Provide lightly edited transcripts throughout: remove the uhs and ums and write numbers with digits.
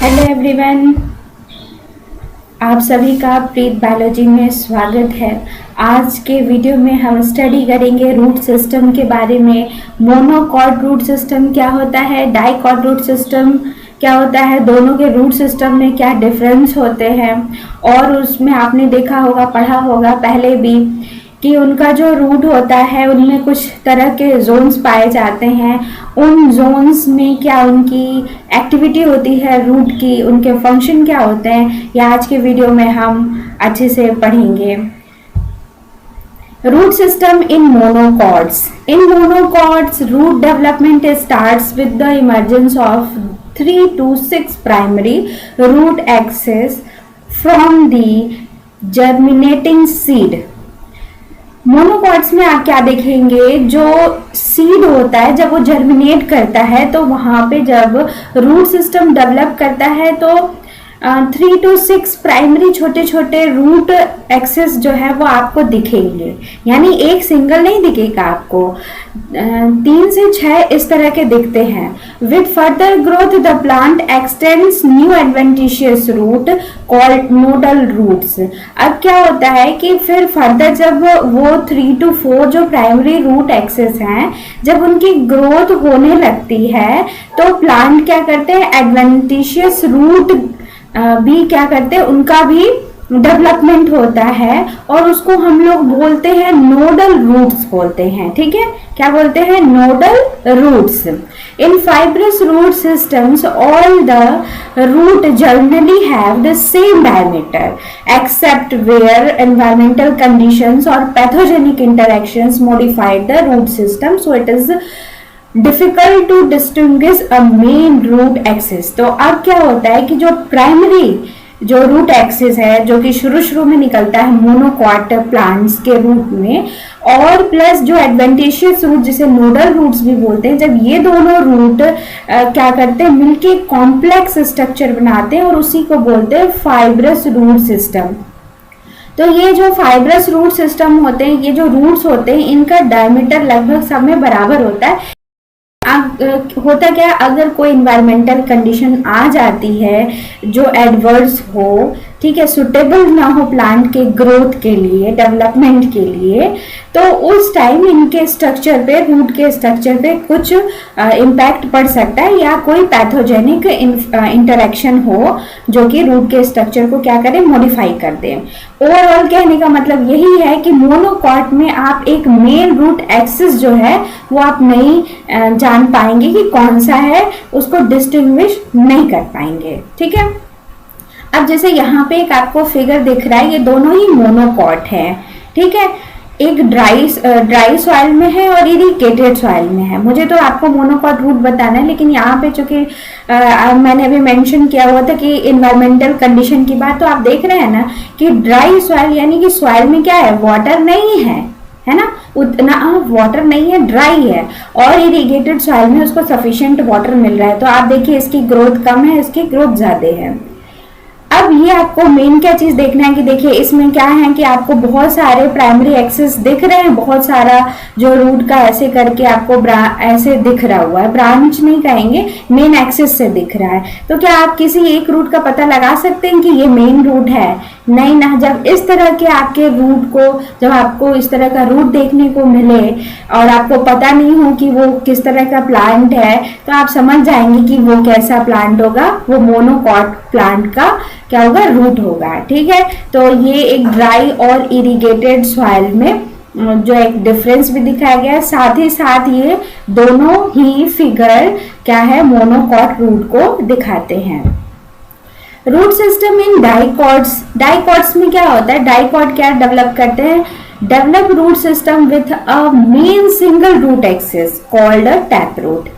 Hello everyone, आप सभी का प्रीत बायोलॉजी में स्वागत है। आज के वीडियो में हम स्टडी करेंगे रूट सिस्टम के बारे में। मोनोकॉट रूट सिस्टम क्या होता है, डाइकॉट रूट सिस्टम क्या होता है, दोनों के रूट सिस्टम में क्या डिफरेंस होते हैं। और उसमें आपने देखा होगा, पढ़ा होगा पहले भी कि उनका जो रूट होता है उनमें कुछ तरह के जोन्स पाए जाते हैं। उन जोन्स में क्या उनकी एक्टिविटी होती है, रूट की उनके फंक्शन क्या होते हैं, ये आज के वीडियो में हम अच्छे से पढ़ेंगे। Root system in monocots. In monocots root development starts with the emergence of 3 to 6 primary root axes from the germinating seed. Monocots में आप क्या देखेंगे, जो सीड होता है जब वो जर्मिनेट करता है तो वहां पे जब रूट सिस्टम डेवलप करता है तो 3 to 6 प्राइमरी छोटे छोटे रूट एक्सेस जो है वो आपको दिखेंगे। यानी एक सिंगल नहीं दिखेगा आपको, 3 से 6 इस तरह के दिखते हैं। With further growth the plant extends new adventitious root called nodal roots. अब क्या होता है कि फिर फर्दर जब वो 3 to 4 जो प्राइमरी रूट एक्सेस हैं, जब उनकी ग्रोथ होने लगती है तो प्लांट क्या करते हैं, एडवेंटिशियस रूट भी क्या करते हैं, उनका भी डेवलपमेंट होता है और उसको हम लोग बोलते हैं नोडल रूट्स बोलते हैं। ठीक है, क्या बोलते हैं, nodal roots. In fibrous root systems all the root generally have the same diameter except where environmental conditions और pathogenic interactions modified the root system, so it is difficult to distinguish a main root axis. तो अब क्या होता है कि जो primary जो root axis है, जो कि शुरू में निकलता है मोनोकॉट प्लांट्स के रूट में, और प्लस जो एडवेंटिशियस रूट जिसे नोडल रूट्स भी बोलते हैं, जब ये दोनों रूट क्या करते हैं, मिलके कॉम्प्लेक्स स्ट्रक्चर बनाते हैं और उसी को बोलते हैं फाइब्रस रूट सिस्टम। तो ये जो फाइब्रस रूट सिस्टम होते हैं, ये जो रूट्स होते हैं, इनका डायमीटर लगभग सब में बराबर होता है। होता क्या, अगर कोई इन्वायरमेंटल कंडीशन आ जाती है जो एडवर्स हो, ठीक है, सुटेबल ना हो प्लांट के ग्रोथ के लिए, डेवलपमेंट के लिए, तो उस टाइम इनके स्ट्रक्चर पे, रूट के स्ट्रक्चर पे कुछ इम्पैक्ट पड़ सकता है या कोई पैथोजेनिक इंटरेक्शन हो जो कि रूट के स्ट्रक्चर को क्या करे, मॉडिफाई कर दे। ओवरऑल कहने का मतलब यही है कि मोनोकॉट में आप एक मेन रूट एक्सिस जो है वो आप नहीं जान पाएंगे कि कौन सा है, उसको डिस्टिंग्विश नहीं कर पाएंगे। ठीक है, अब जैसे यहाँ पे एक आपको फिगर दिख रहा है, ये दोनों ही मोनोकॉट है। ठीक है, एक ड्राई सॉइल में है और इरिगेटेड सॉइल में है। मुझे तो आपको मोनोकॉट रूट बताना है, लेकिन यहाँ पे चूंकि मैंने अभी मेंशन किया हुआ था कि इन्वायरमेंटल कंडीशन की बात, तो आप देख रहे हैं ना कि ड्राई सॉइल यानी कि सॉइल में क्या है, वाटर नहीं है ना, उतना वाटर नहीं है, ड्राई है, और इरिगेटेड सॉइल में उसको सफिशिएंट वाटर मिल रहा है। तो आप देखिए इसकी ग्रोथ कम है, इसकी ग्रोथ ज्यादा है। अब ये आपको मेन क्या चीज देखना है कि देखिए इसमें क्या है कि आपको बहुत सारे प्राइमरी एक्सेस दिख रहे हैं, बहुत सारा जो रूट का ऐसे करके आपको ऐसे दिख रहा हुआ है, ब्रांच नहीं कहेंगे, मेन एक्सेस से दिख रहा है। तो क्या आप किसी एक रूट का पता लगा सकते हैं कि ये मेन रूट है? नहीं ना। जब इस तरह के आपके रूट को, जब आपको इस तरह का रूट देखने को मिले और आपको पता नहीं हो कि वो किस तरह का प्लांट है, तो आप समझ जाएंगे कि वो कैसा प्लांट होगा, वो मोनोकॉट प्लांट का क्या होगा, रूट होगा। ठीक है, तो ये एक ड्राई और इरिगेटेड सॉइल में जो एक डिफरेंस भी दिखाया गया है, साथ ही साथ ये दोनों ही फिगर क्या है, मोनोकॉट रूट को दिखाते हैं। Root system in dicots. Dicots में क्या होता है, डाइकॉट क्या डेवलप करते हैं, develop root system with a main single root axis called a tap root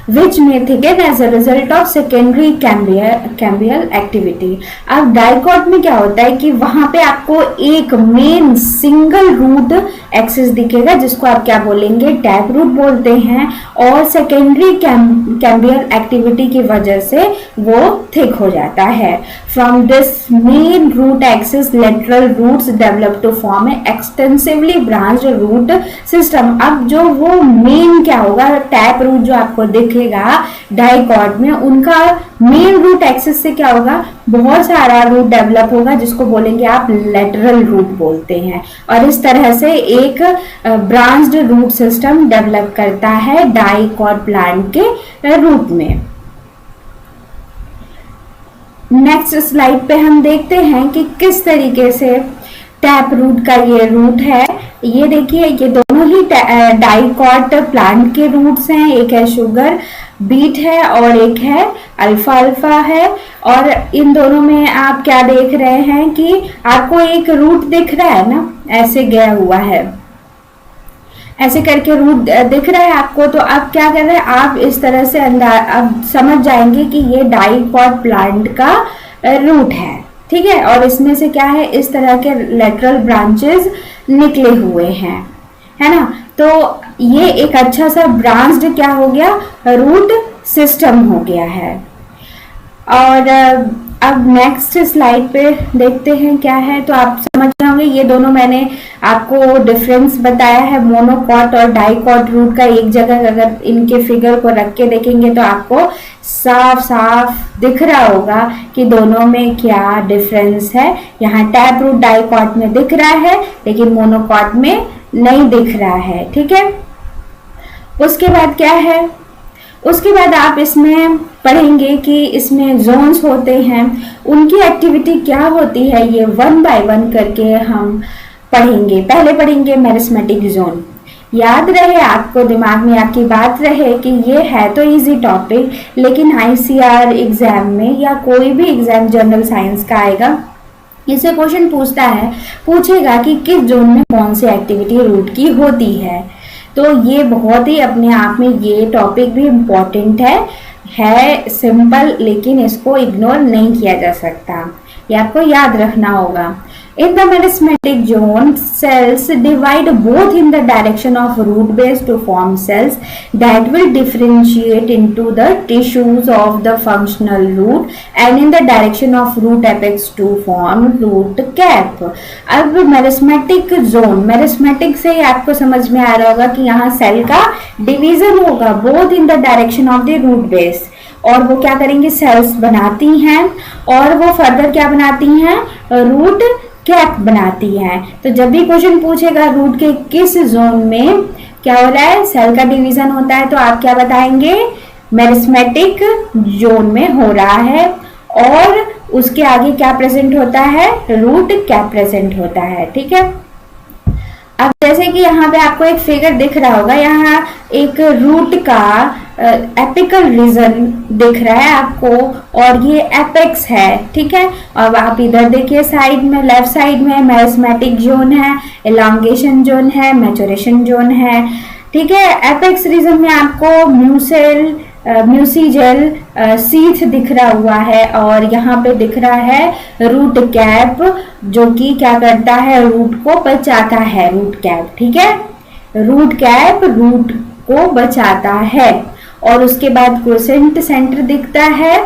which may thicken as a result of secondary cambial activity। अब डाइकॉट में क्या होता है कि वहां पे आपको एक मेन सिंगल रूट एक्सिस दिखेगा जिसको आप क्या बोलेंगे, टैप रूट बोलते हैं, और सेकेंडरी कैम्बियल एक्टिविटी की वजह से वो थिक हो जाता है। From this main root axis lateral roots develop to form a extensively branched root system. अब जो वो मेन क्या होगा, टैप रूट जो आपको दिख दिखेगा डाइकॉट में, उनका मेन रूट एक्सिस से क्या होगा, बहुत सारा रूट डेवलप होगा जिसको बोलेंगे आप लेटरल रूट बोलते हैं। और इस तरह से एक ब्रांच्ड रूट सिस्टम डेवलप करता है डाइकॉट प्लांट के रूट में। नेक्स्ट स्लाइड पे हम देखते हैं कि किस तरीके से टैप रूट का ये रूट है। ये देखिए, ये दोनों ही डाइकॉट प्लांट के रूट्स हैं, एक है शुगर बीट है और एक है अल्फा अल्फा है। और इन दोनों में आप क्या देख रहे हैं कि आपको एक रूट दिख रहा है ना, ऐसे गया हुआ है, ऐसे करके रूट दिख रहा है आपको। तो आप क्या कर रहे हैं, आप इस तरह से अब समझ जाएंगे कि ये डाइकॉट प्लांट का रूट है, ठीक है। और इसमें से क्या है, इस तरह के लेटरल ब्रांचेस निकले हुए हैं, है ना। तो ये एक अच्छा सा ब्रांच्ड क्या हो गया, रूट सिस्टम हो गया है। और अब नेक्स्ट स्लाइड पे देखते हैं क्या है। तो आप समझ जाओगे, ये दोनों मैंने आपको डिफरेंस बताया है मोनोकॉट और डाइकॉट रूट का। एक जगह अगर इनके फिगर को रख के देखेंगे तो आपको साफ साफ दिख रहा होगा कि दोनों में क्या डिफरेंस है। यहाँ टैप रूट डाइकॉट में दिख रहा है लेकिन मोनोकॉट में नहीं दिख रहा है, ठीक है। उसके बाद क्या है, उसके बाद आप इसमें पढ़ेंगे कि इसमें जोन्स होते हैं, उनकी एक्टिविटी क्या होती है, ये वन बाय वन करके हम पढ़ेंगे। पहले पढ़ेंगे मेरिस्मेटिक जोन। याद रहे, आपको दिमाग में आपकी बात रहे कि ये है तो इजी टॉपिक, लेकिन आईसीआर एग्जाम में या कोई भी एग्जाम जनरल साइंस का आएगा, इससे क्वेश्चन पूछेगा कि किस जोन में कौन सी एक्टिविटी रूट की होती है। तो ये बहुत ही अपने आप में ये टॉपिक भी इम्पोर्टेंट है सिंपल, लेकिन इसको इग्नोर नहीं किया जा सकता, ये आपको याद रखना होगा। In the meristematic zone, cells divide both in the direction of root base to form cells that will differentiate into the tissues of the functional root and in the direction of root apex to form root cap. अब meristematic zone, meristematic से ही आपको समझ में आ रहा होगा कि यहाँ cell का डिवीजन होगा both in the direction of the root base, और वो क्या करेंगे, सेल्स बनाती हैं और वो फर्दर क्या बनाती हैं, रूट कैप बनाती है। तो जब भी क्वेश्चन पूछेगा रूट के किस जोन में क्या हो रहा है, सेल का डिवीजन होता है, तो आप क्या बताएंगे, मेरिस्मेटिक जोन में हो रहा है। और उसके आगे क्या प्रेजेंट होता है, रूट कैप प्रेजेंट होता है, ठीक है। अब जैसे कि यहाँ पे आपको एक फिगर दिख रहा होगा, यहाँ एक रूट का एपिकल रीजन दिख रहा है आपको और ये एपेक्स है, ठीक है। अब आप इधर देखिए साइड में, लेफ्ट साइड में मेरिस्मेटिक जोन है, एलॉन्गेशन जोन है, मैचुरेशन जोन है, ठीक है। एपेक्स रीजन में आपको म्यूसिजेल सीथ दिख रहा हुआ है और यहाँ पे दिख रहा है रूट कैप, जो कि क्या करता है, रूट को बचाता है, रूट कैप, ठीक है। रूट कैप रूट को बचाता है। और उसके बाद क्रोसेंट सेंटर दिखता है,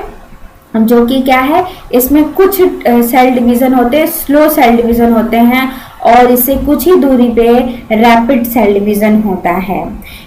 जो कि क्या है, इसमें कुछ सेल डिवीजन होते हैं, स्लो सेल डिवीजन होते हैं, और इससे कुछ ही दूरी पे रैपिड सेल डिवीजन होता है।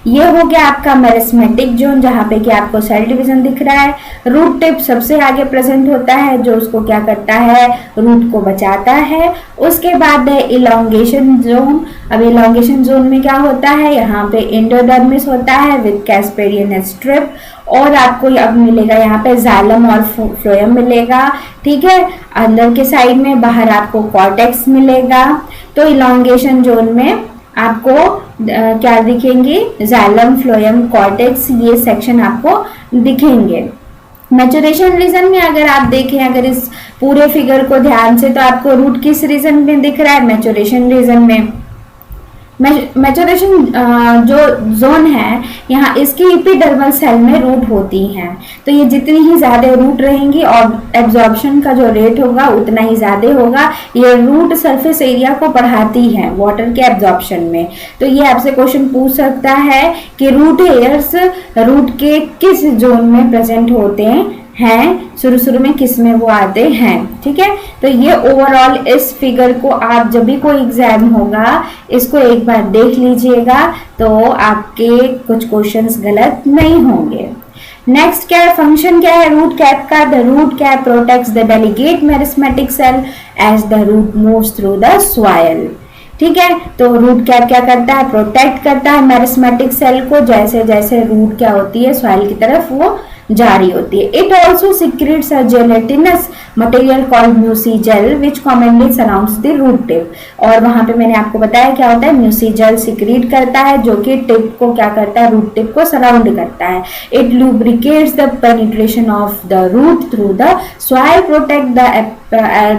ये हो गया आपका मेरिस्मेटिक जोन, जहाँ पे कि आपको सेल डिवीजन दिख रहा है। रूट टिप सबसे आगे प्रेजेंट होता है, जो उसको क्या करता है, रूट को बचाता है। उसके बाद है इलॉन्गेशन जोन। अब इलॉन्गेशन जोन में क्या होता है, यहाँ पे एंडोडर्मिस होता है विद कैस्पेरियन स्ट्रिप, और आपको अब मिलेगा यहाँ पे जाइलम और फ्लोएम मिलेगा, ठीक है। अंदर के साइड में, बाहर आपको कॉर्टेक्स मिलेगा। तो इलॉन्गेशन जोन में आपको क्या दिखेंगे, जाइलम, फ्लोएम, कॉर्टेक्स, ये सेक्शन आपको दिखेंगे। मैचुरेशन रीजन में अगर आप देखें, अगर इस पूरे फिगर को ध्यान से, तो आपको रूट किस रीजन में दिख रहा है, मैचुरेशन रीजन में। मैचुरेशन जो जोन है, यहाँ इसकी एपिडर्मल सेल में रूट होती हैं, तो ये जितनी ही ज्यादा रूट रहेंगी और एब्जॉर्प्शन का जो रेट होगा उतना ही ज्यादा होगा। ये रूट सरफेस एरिया को बढ़ाती है वाटर के एब्जॉर्प्शन में। तो ये आपसे क्वेश्चन पूछ सकता है कि रूट हेयर्स रूट के किस जोन में प्रेजेंट होते हैं, शुरू शुरू में किस में वो आते हैं। ठीक है, तो ये ओवरऑल इस फिगर को आप जब भी कोई एग्जाम होगा इसको एक बार देख लीजिएगा, तो आपके कुछ क्वेश्चंस गलत नहीं होंगे। नेक्स्ट क्या है, फंक्शन क्या है रूट कैप का। The root cap protects the delicate meristematic cell as the root moves through the soil. ठीक है, तो रूट कैप क्या करता है, प्रोटेक्ट करता है मेरिस्मेटिक सेल को, जैसे जैसे रूट क्या होती है सॉइल की तरफ वो जा रही होती है। It also secretes a gelatinous material called mucigel which commonly surrounds the root tip. और वहां पे मैंने आपको बताया क्या होता है, म्यूसिजल सिक्रीट करता है जो कि टिप को क्या करता है, रूट टिप को सराउंड करता है। It lubricates the penetration of the root through the soil, protect the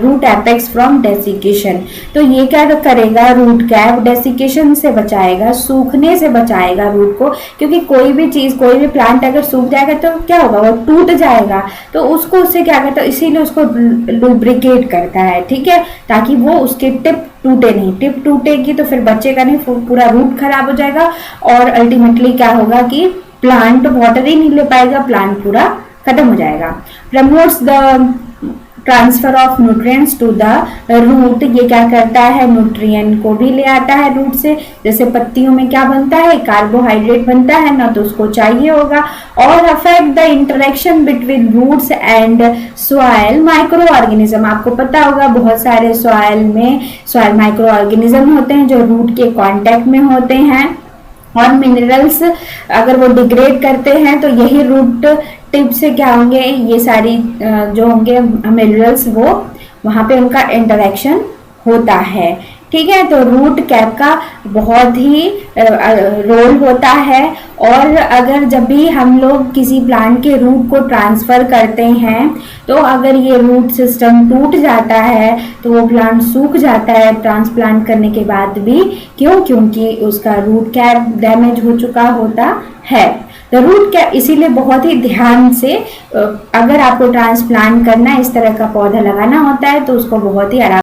root apex from desiccation. तो ये क्या करेगा, रूट कैप डेसिकेशन से बचाएगा, सूखने से बचाएगा रूट को, क्योंकि कोई भी चीज कोई भी प्लांट अगर सूख जाएगा तो क्या होगा, वो टूट जाएगा, तो उसको उससे क्या करता है, इसीलिए उसको लुब्रिकेट करता है। ठीक है, ताकि वो उसके टिप टूटे नहीं, टिप टूटेगी तो फिर बचेगा नहीं, पूरा रूट खराब हो जाएगा और अल्टीमेटली क्या होगा कि प्लांट वाटर ही नहीं ले पाएगा, प्लांट पूरा खत्म हो जाएगा। Promotes the transfer of nutrients to the root, ये क्या करता है, न्यूट्रिएंट को भी ले आता है रूट से। जैसे पत्तियों में क्या बनता है, कार्बोहाइड्रेट बनता है ना, तो उसको चाहिए होगा। और affect the interaction between roots and soil micro organism. आपको पता होगा बहुत सारे सॉइल माइक्रो ऑर्गेनिज्म होते हैं जो रूट के कांटेक्ट में होते हैं, और मिनरल्स अगर वो डिग्रेड करते हैं तो यही रूट टिप से क्या होंगे, ये सारी जो होंगे मिनरल्स वो वहां पे उनका इंटरेक्शन होता है। ठीक है, तो रूट कैप का बहुत ही रोल होता है। और अगर जब भी हम लोग किसी प्लांट के रूट को ट्रांसफर करते हैं तो अगर ये रूट सिस्टम टूट जाता है तो वो प्लांट सूख जाता है ट्रांसप्लांट करने के बाद भी। क्यों, क्योंकि उसका रूट कैप डैमेज हो चुका होता है। तो रूट कैप इसीलिए बहुत ही ध्यान से अगर आपको ट्रांसप्लांट करना है, इस तरह का पौधा लगाना होता है तो उसको बहुत ही आराम